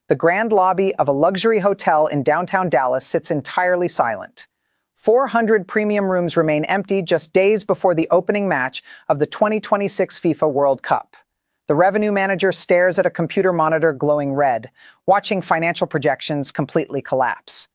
the grand lobby of a luxury hotel in downtown Dallas sits entirely silent. 400 premium rooms remain empty just days before the opening match of the 2026 FIFA World Cup. The revenue manager stares at a computer monitor glowing red, watching financial projections completely collapse.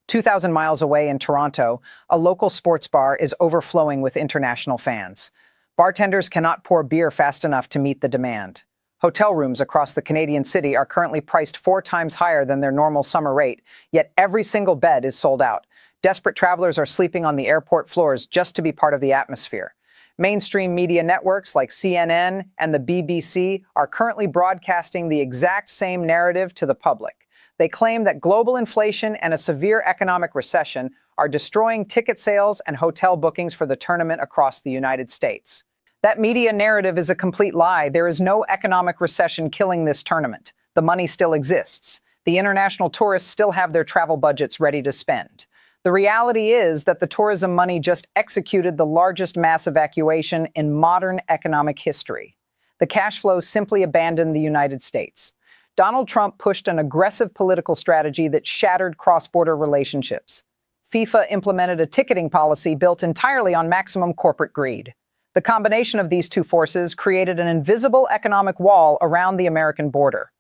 2,000 miles away in Toronto, a local sports bar is overflowing with international fans. Bartenders cannot pour beer fast enough to meet the demand. Hotel rooms across the Canadian city are currently priced 4 times higher than their normal summer rate, yet every single bed is sold out. Desperate travelers are sleeping on the airport floors just to be part of the atmosphere. Mainstream media networks like CNN and the BBC are currently broadcasting the exact same narrative to the public. They claim that global inflation and a severe economic recession are destroying ticket sales and hotel bookings for the tournament across the United States. That media narrative is a complete lie. There is no economic recession killing this tournament. The money still exists. The international tourists still have their travel budgets ready to spend. The reality is that the tourism money just executed the largest mass evacuation in modern economic history. The cash flow simply abandoned the United States. Donald Trump pushed an aggressive political strategy that shattered cross-border relationships. FIFA implemented a ticketing policy built entirely on maximum corporate greed. The combination of these two forces created an invisible economic wall around the American border.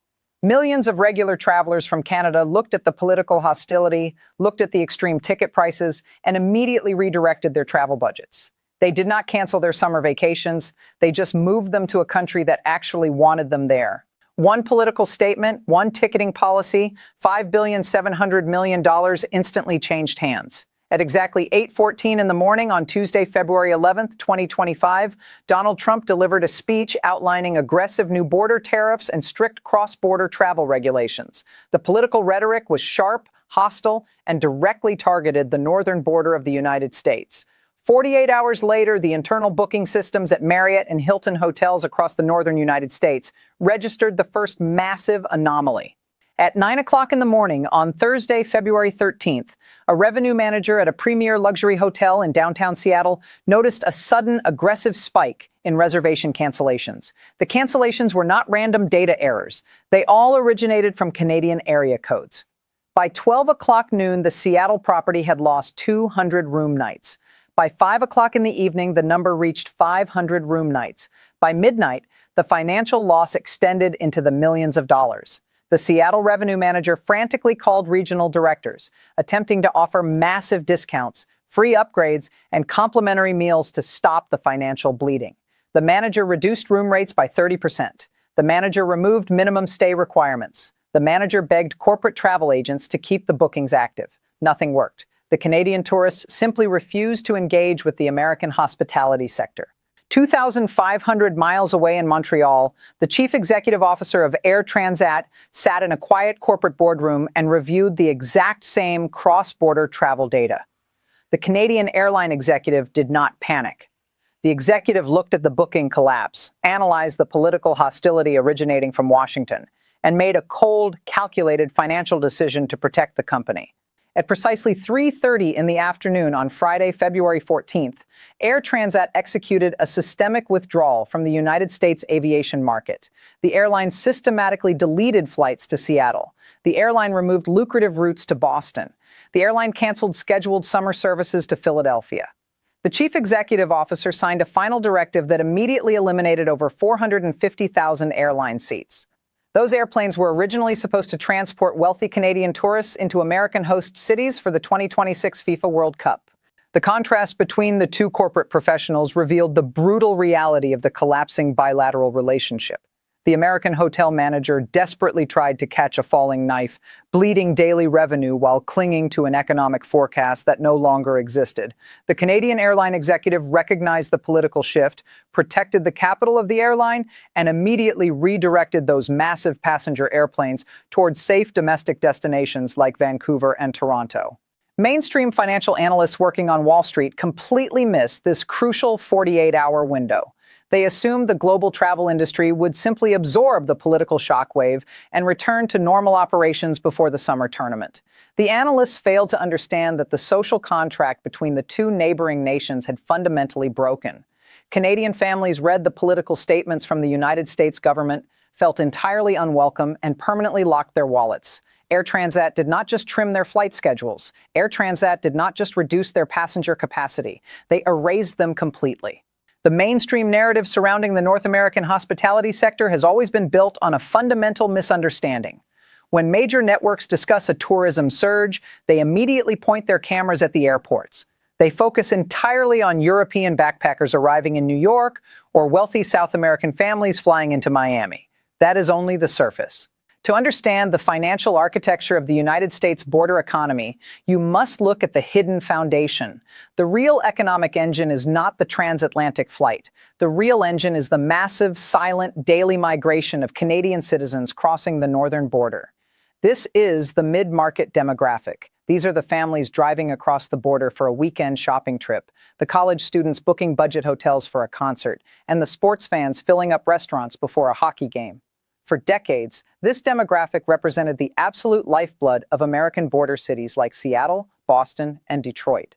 Millions of regular travelers from Canada looked at the political hostility, looked at the extreme ticket prices, and immediately redirected their travel budgets. They did not cancel their summer vacations. They just moved them to a country that actually wanted them there. One political statement, one ticketing policy, $5.7 billion instantly changed hands. At exactly 8:14 in the morning on Tuesday, February 11th, 2025, Donald Trump delivered a speech outlining aggressive new border tariffs and strict cross-border travel regulations. The political rhetoric was sharp, hostile, and directly targeted the northern border of the United States. 48 hours later, the internal booking systems at Marriott and Hilton hotels across the northern United States registered the first massive anomaly. At 9 o'clock in the morning on Thursday, February 13th, a revenue manager at a premier luxury hotel in downtown Seattle noticed a sudden aggressive spike in reservation cancellations. The cancellations were not random data errors. They all originated from Canadian area codes. By 12 o'clock noon, the Seattle property had lost 200 room nights. By 5 o'clock in the evening, the number reached 500 room nights. By midnight, the financial loss extended into the millions of dollars. The Seattle revenue manager frantically called regional directors, attempting to offer massive discounts, free upgrades, and complimentary meals to stop the financial bleeding. The manager reduced room rates by 30%. The manager removed minimum stay requirements. The manager begged corporate travel agents to keep the bookings active. Nothing worked. The Canadian tourists simply refused to engage with the American hospitality sector. 2,500 miles away in Montreal, the chief executive officer of Air Transat sat in a quiet corporate boardroom and reviewed the exact same cross-border travel data. The Canadian airline executive did not panic. The executive looked at the booking collapse, analyzed the political hostility originating from Washington, and made a cold, calculated financial decision to protect the company. At precisely 3:30 in the afternoon on Friday, February 14th, Air Transat executed a systemic withdrawal from the United States aviation market. The airline systematically deleted flights to Seattle. The airline removed lucrative routes to Boston. The airline canceled scheduled summer services to Philadelphia. The chief executive officer signed a final directive that immediately eliminated over 450,000 airline seats. Those airplanes were originally supposed to transport wealthy Canadian tourists into American host cities for the 2026 FIFA World Cup. The contrast between the two corporate professionals revealed the brutal reality of the collapsing bilateral relationship. The American hotel manager desperately tried to catch a falling knife, bleeding daily revenue while clinging to an economic forecast that no longer existed. The Canadian airline executive recognized the political shift, protected the capital of the airline, and immediately redirected those massive passenger airplanes towards safe domestic destinations like Vancouver and Toronto. Mainstream financial analysts working on Wall Street completely missed this crucial 48-hour window. They assumed the global travel industry would simply absorb the political shockwave and return to normal operations before the summer tournament. The analysts failed to understand that the social contract between the two neighboring nations had fundamentally broken. Canadian families read the political statements from the United States government, felt entirely unwelcome and permanently locked their wallets. Air Transat did not just trim their flight schedules. Air Transat did not just reduce their passenger capacity. They erased them completely. The mainstream narrative surrounding the North American hospitality sector has always been built on a fundamental misunderstanding. When major networks discuss a tourism surge, they immediately point their cameras at the airports. They focus entirely on European backpackers arriving in New York or wealthy South American families flying into Miami. That is only the surface. To understand the financial architecture of the United States border economy, you must look at the hidden foundation. The real economic engine is not the transatlantic flight. The real engine is the massive, silent, daily migration of Canadian citizens crossing the northern border. This is the mid-market demographic. These are the families driving across the border for a weekend shopping trip, the college students booking budget hotels for a concert, and the sports fans filling up restaurants before a hockey game. For decades, this demographic represented the absolute lifeblood of American border cities like Seattle, Boston, and Detroit.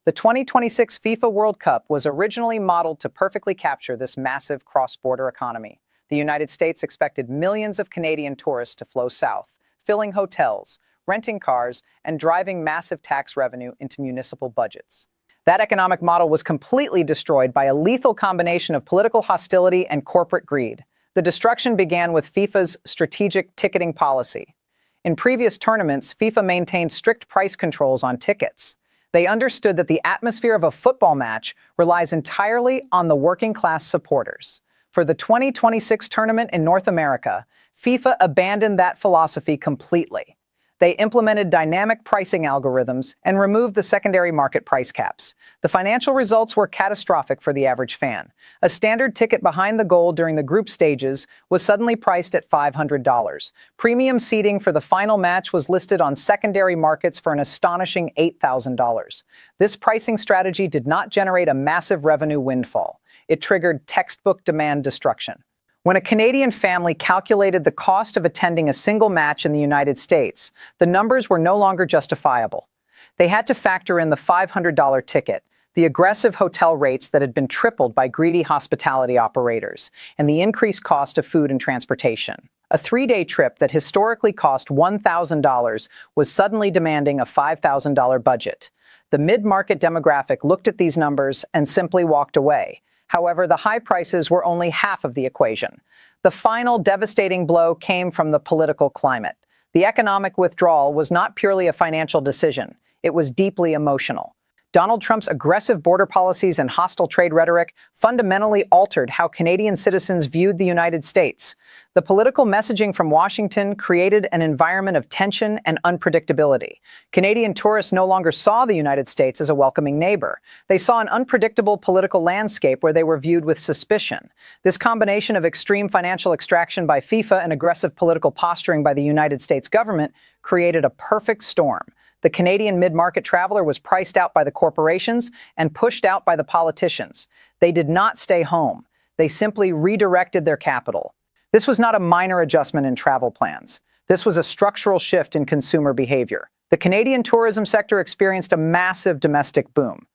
The 2026 FIFA World Cup was originally modeled to perfectly capture this massive cross-border economy. The United States expected millions of Canadian tourists to flow south, filling hotels, renting cars, and driving massive tax revenue into municipal budgets. That economic model was completely destroyed by a lethal combination of political hostility and corporate greed. The destruction began with FIFA's strategic ticketing policy. In previous tournaments, FIFA maintained strict price controls on tickets. They understood that the atmosphere of a football match relies entirely on the working-class supporters. For the 2026 tournament in North America, FIFA abandoned that philosophy completely. They implemented dynamic pricing algorithms and removed the secondary market price caps. The financial results were catastrophic for the average fan. A standard ticket behind the goal during the group stages was suddenly priced at $500. Premium seating for the final match was listed on secondary markets for an astonishing $8,000. This pricing strategy did not generate a massive revenue windfall. It triggered textbook demand destruction. When a Canadian family calculated the cost of attending a single match in the United States, the numbers were no longer justifiable. They had to factor in the $500 ticket, the aggressive hotel rates that had been tripled by greedy hospitality operators, and the increased cost of food and transportation. A 3-day trip that historically cost $1,000 was suddenly demanding a $5,000 budget. The mid-market demographic looked at these numbers and simply walked away. However, the high prices were only half of the equation. The final devastating blow came from the political climate. The economic withdrawal was not purely a financial decision. It was deeply emotional. Donald Trump's aggressive border policies and hostile trade rhetoric fundamentally altered how Canadian citizens viewed the United States. The political messaging from Washington created an environment of tension and unpredictability. Canadian tourists no longer saw the United States as a welcoming neighbor. They saw an unpredictable political landscape where they were viewed with suspicion. This combination of extreme financial extraction by FIFA and aggressive political posturing by the United States government created a perfect storm. The Canadian mid-market traveler was priced out by the corporations and pushed out by the politicians. They did not stay home. They simply redirected their capital. This was not a minor adjustment in travel plans. This was a structural shift in consumer behavior. The Canadian tourism sector experienced a massive domestic boom.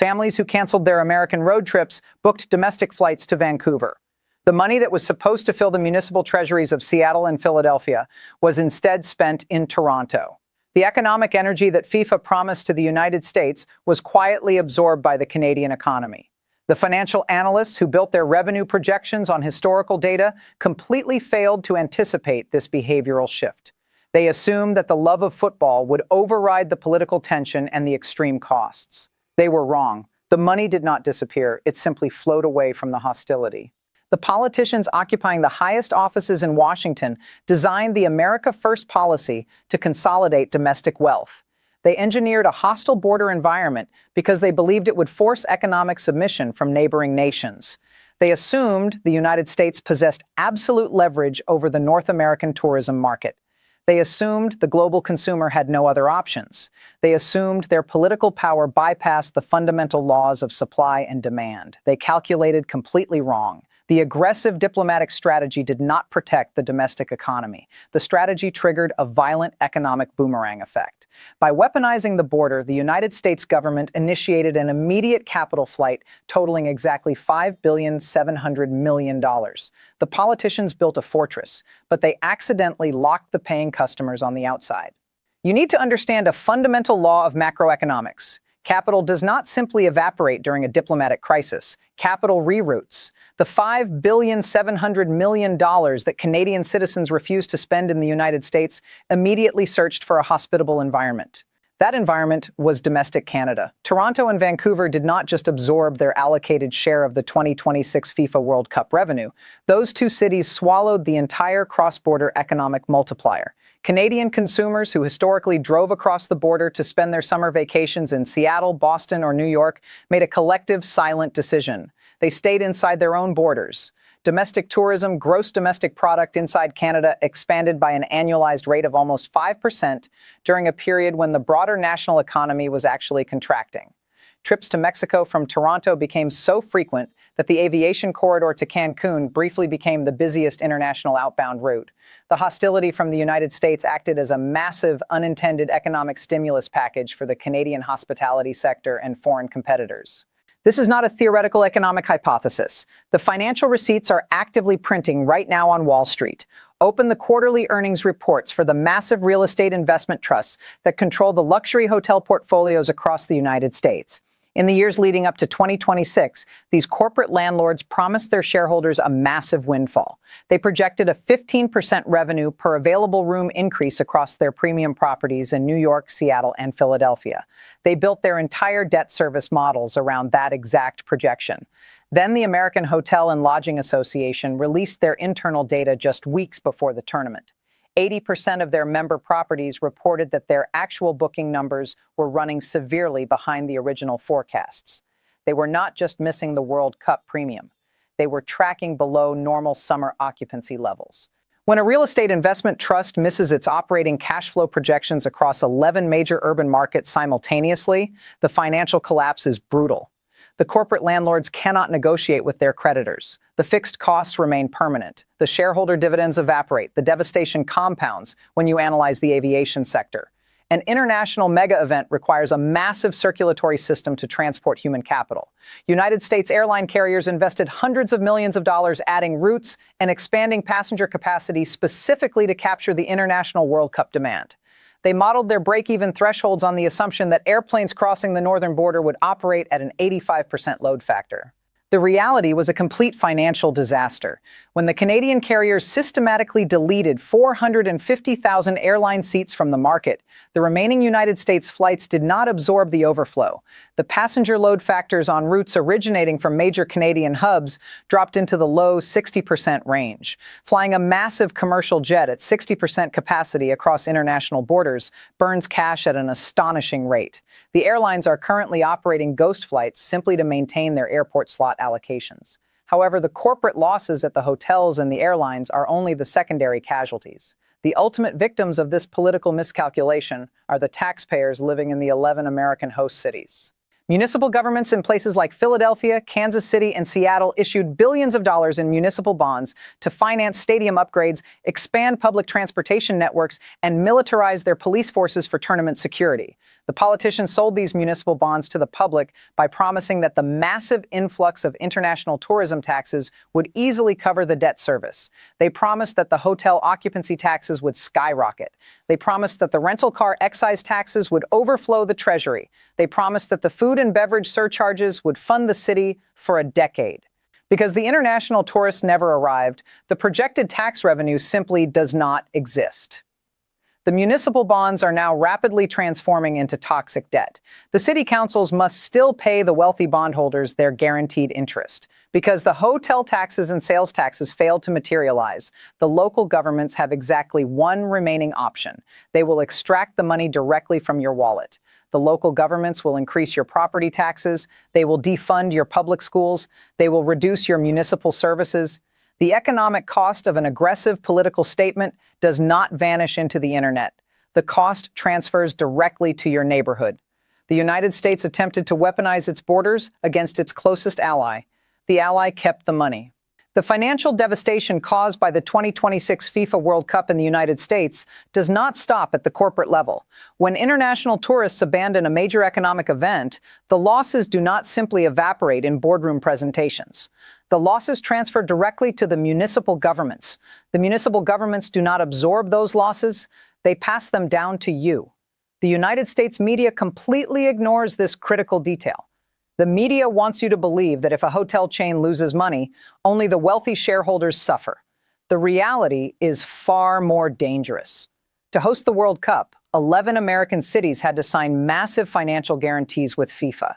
Families who canceled their American road trips booked domestic flights to Vancouver. The money that was supposed to fill the municipal treasuries of Seattle and Philadelphia was instead spent in Toronto. The economic energy that FIFA promised to the United States was quietly absorbed by the Canadian economy. The financial analysts who built their revenue projections on historical data completely failed to anticipate this behavioral shift. They assumed that the love of football would override the political tension and the extreme costs. They were wrong. The money did not disappear. It simply flowed away from the hostility. The politicians occupying the highest offices in Washington designed the America First policy to consolidate domestic wealth. They engineered a hostile border environment because they believed it would force economic submission from neighboring nations. They assumed the United States possessed absolute leverage over the North American tourism market. They assumed the global consumer had no other options. They assumed their political power bypassed the fundamental laws of supply and demand. They calculated completely wrong. The aggressive diplomatic strategy did not protect the domestic economy. The strategy triggered a violent economic boomerang effect. By weaponizing the border, the United States government initiated an immediate capital flight totaling exactly $5,700,000,000. The politicians built a fortress, but they accidentally locked the paying customers on the outside. You need to understand a fundamental law of macroeconomics. Capital does not simply evaporate during a diplomatic crisis. Capital reroutes. The $5,700,000,000 that Canadian citizens refused to spend in the United States immediately searched for a hospitable environment. That environment was domestic Canada. Toronto and Vancouver did not just absorb their allocated share of the 2026 FIFA World Cup revenue. Those two cities swallowed the entire cross-border economic multiplier. Canadian consumers who historically drove across the border to spend their summer vacations in Seattle, Boston, or New York made a collective, silent decision. They stayed inside their own borders. Domestic tourism, gross domestic product inside Canada, expanded by an annualized rate of almost 5% during a period when the broader national economy was actually contracting. Trips to Mexico from Toronto became so frequent that the aviation corridor to Cancun briefly became the busiest international outbound route. The hostility from the United States acted as a massive unintended economic stimulus package for the Canadian hospitality sector and foreign competitors. This is not a theoretical economic hypothesis. The financial receipts are actively printing right now on Wall Street. Open the quarterly earnings reports for the massive real estate investment trusts that control the luxury hotel portfolios across the United States. In the years leading up to 2026, these corporate landlords promised their shareholders a massive windfall. They projected a 15% revenue per available room increase across their premium properties in New York, Seattle, and Philadelphia. They built their entire debt service models around that exact projection. Then the American Hotel and Lodging Association released their internal data just weeks before the tournament. 80% of their member properties reported that their actual booking numbers were running severely behind the original forecasts. They were not just missing the World Cup premium. They were tracking below normal summer occupancy levels. When a real estate investment trust misses its operating cash flow projections across 11 major urban markets simultaneously, the financial collapse is brutal. The corporate landlords cannot negotiate with their creditors. The fixed costs remain permanent. The shareholder dividends evaporate. The devastation compounds when you analyze the aviation sector. An international mega event requires a massive circulatory system to transport human capital. United States airline carriers invested hundreds of millions of dollars adding routes and expanding passenger capacity specifically to capture the international World Cup demand. They modeled their break-even thresholds on the assumption that airplanes crossing the northern border would operate at an 85% load factor. The reality was a complete financial disaster. When the Canadian carriers systematically deleted 450,000 airline seats from the market, the remaining United States flights did not absorb the overflow. The passenger load factors on routes originating from major Canadian hubs dropped into the low 60% range. Flying a massive commercial jet at 60% capacity across international borders burns cash at an astonishing rate. The airlines are currently operating ghost flights simply to maintain their airport slot allocations. However, the corporate losses at the hotels and the airlines are only the secondary casualties. The ultimate victims of this political miscalculation are the taxpayers living in the 11 American host cities. Municipal governments in places like Philadelphia, Kansas City, and Seattle issued billions of dollars in municipal bonds to finance stadium upgrades, expand public transportation networks, and militarize their police forces for tournament security. The politicians sold these municipal bonds to the public by promising that the massive influx of international tourism taxes would easily cover the debt service. They promised that the hotel occupancy taxes would skyrocket. They promised that the rental car excise taxes would overflow the treasury. They promised that the food and beverage surcharges would fund the city for a decade. Because the international tourists never arrived, the projected tax revenue simply does not exist. The municipal bonds are now rapidly transforming into toxic debt. The city councils must still pay the wealthy bondholders their guaranteed interest. Because the hotel taxes and sales taxes failed to materialize, the local governments have exactly one remaining option. They will extract the money directly from your wallet. The local governments will increase your property taxes. They will defund your public schools. They will reduce your municipal services. The economic cost of an aggressive political statement does not vanish into the internet. The cost transfers directly to your neighborhood. The United States attempted to weaponize its borders against its closest ally. The ally kept the money. The financial devastation caused by the 2026 FIFA World Cup in the United States does not stop at the corporate level. When international tourists abandon a major economic event, the losses do not simply evaporate in boardroom presentations. The losses transfer directly to the municipal governments. The municipal governments do not absorb those losses, they pass them down to you. The United States media completely ignores this critical detail. The media wants you to believe that if a hotel chain loses money, only the wealthy shareholders suffer. The reality is far more dangerous. To host the World Cup, 11 American cities had to sign massive financial guarantees with FIFA.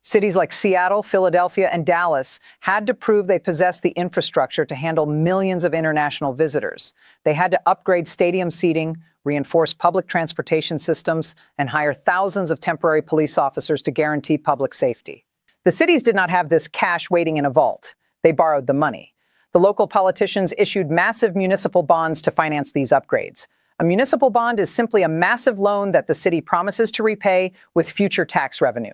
Cities like Seattle, Philadelphia, and Dallas had to prove they possessed the infrastructure to handle millions of international visitors. They had to upgrade stadium seating, reinforce public transportation systems, and hire thousands of temporary police officers to guarantee public safety. The cities did not have this cash waiting in a vault. They borrowed the money. The local politicians issued massive municipal bonds to finance these upgrades. A municipal bond is simply a massive loan that the city promises to repay with future tax revenue.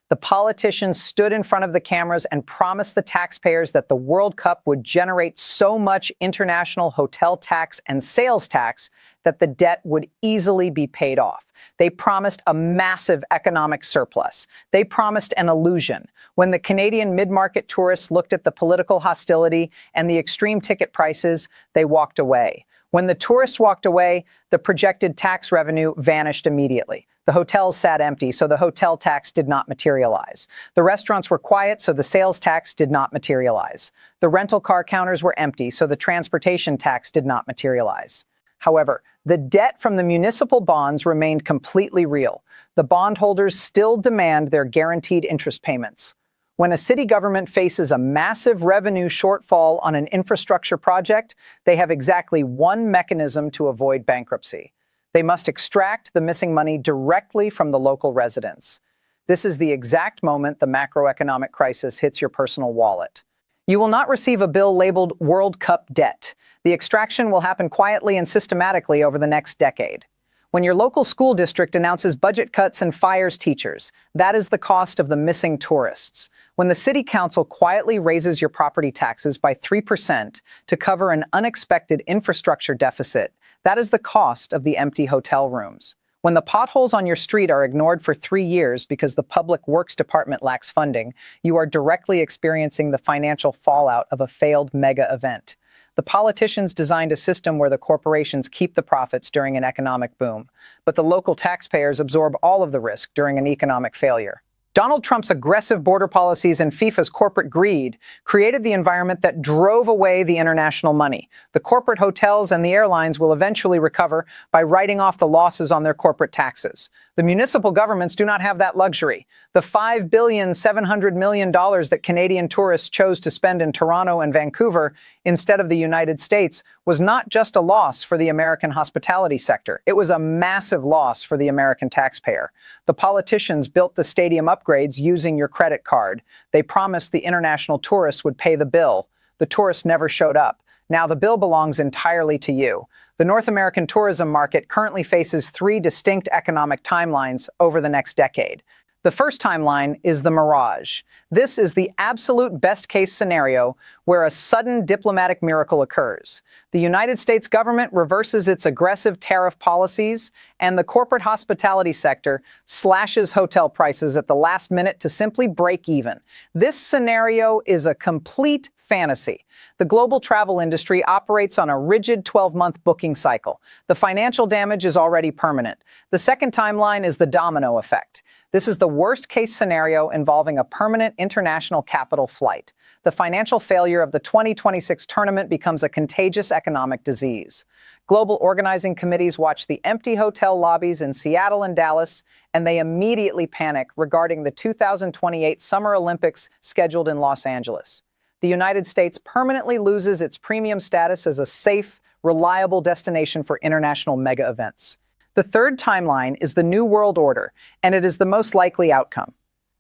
The politicians stood in front of the cameras and promised the taxpayers that the World Cup would generate so much international hotel tax and sales tax that the debt would easily be paid off. They promised a massive economic surplus. They promised an illusion. When the Canadian mid-market tourists looked at the political hostility and the extreme ticket prices, they walked away. When the tourists walked away, the projected tax revenue vanished immediately. The hotels sat empty, so the hotel tax did not materialize. The restaurants were quiet, so the sales tax did not materialize. The rental car counters were empty, so the transportation tax did not materialize. However, the debt from the municipal bonds remained completely real. The bondholders still demand their guaranteed interest payments. When a city government faces a massive revenue shortfall on an infrastructure project, they have exactly one mechanism to avoid bankruptcy. They must extract the missing money directly from the local residents. This is the exact moment the macroeconomic crisis hits your personal wallet. You will not receive a bill labeled World Cup debt. The extraction will happen quietly and systematically over the next decade. When your local school district announces budget cuts and fires teachers, that is the cost of the missing tourists. When the city council quietly raises your property taxes by 3% to cover an unexpected infrastructure deficit, that is the cost of the empty hotel rooms. When the potholes on your street are ignored for 3 years because the Public Works Department lacks funding, you are directly experiencing the financial fallout of a failed mega event. The politicians designed a system where the corporations keep the profits during an economic boom, but the local taxpayers absorb all of the risk during an economic failure. Donald Trump's aggressive border policies and FIFA's corporate greed created the environment that drove away the international money. The corporate hotels and the airlines will eventually recover by writing off the losses on their corporate taxes. The municipal governments do not have that luxury. The $5.7 billion that Canadian tourists chose to spend in Toronto and Vancouver instead of the United States was not just a loss for the American hospitality sector. It was a massive loss for the American taxpayer. The politicians built the stadium upgrades using your credit card. They promised the international tourists would pay the bill. The tourists never showed up. Now the bill belongs entirely to you. The North American tourism market currently faces 3 distinct economic timelines over the next decade. The first timeline is the mirage. This is the absolute best-case scenario where a sudden diplomatic miracle occurs. The United States government reverses its aggressive tariff policies, and the corporate hospitality sector slashes hotel prices at the last minute to simply break even. This scenario is a complete fantasy. The global travel industry operates on a rigid 12-month booking cycle. The financial damage is already permanent. The second timeline is the domino effect. This is the worst-case scenario involving a permanent international capital flight. The financial failure of the 2026 tournament becomes a contagious economic disease. Global organizing committees watch the empty hotel lobbies in Seattle and Dallas, and they immediately panic regarding the 2028 Summer Olympics scheduled in Los Angeles. The United States permanently loses its premium status as a safe, reliable destination for international mega events. The third timeline is the New World Order, and it is the most likely outcome.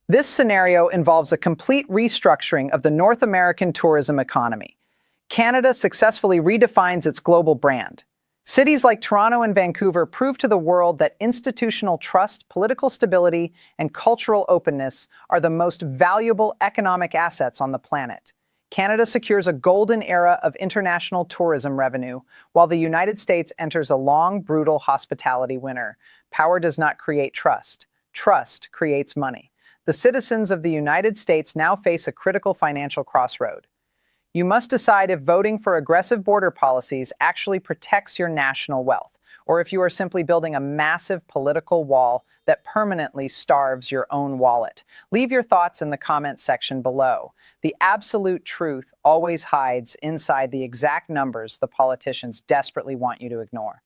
This scenario involves a complete restructuring of the North American tourism economy. Canada successfully redefines its global brand. Cities like Toronto and Vancouver prove to the world that institutional trust, political stability, and cultural openness are the most valuable economic assets on the planet. Canada secures a golden era of international tourism revenue, while the United States enters a long, brutal hospitality winter. Power does not create trust. Trust creates money. The citizens of the United States now face a critical financial crossroad. You must decide if voting for aggressive border policies actually protects your national wealth, or if you are simply building a massive political wall that permanently starves your own wallet. Leave your thoughts in the comments section below. The absolute truth always hides inside the exact numbers the politicians desperately want you to ignore.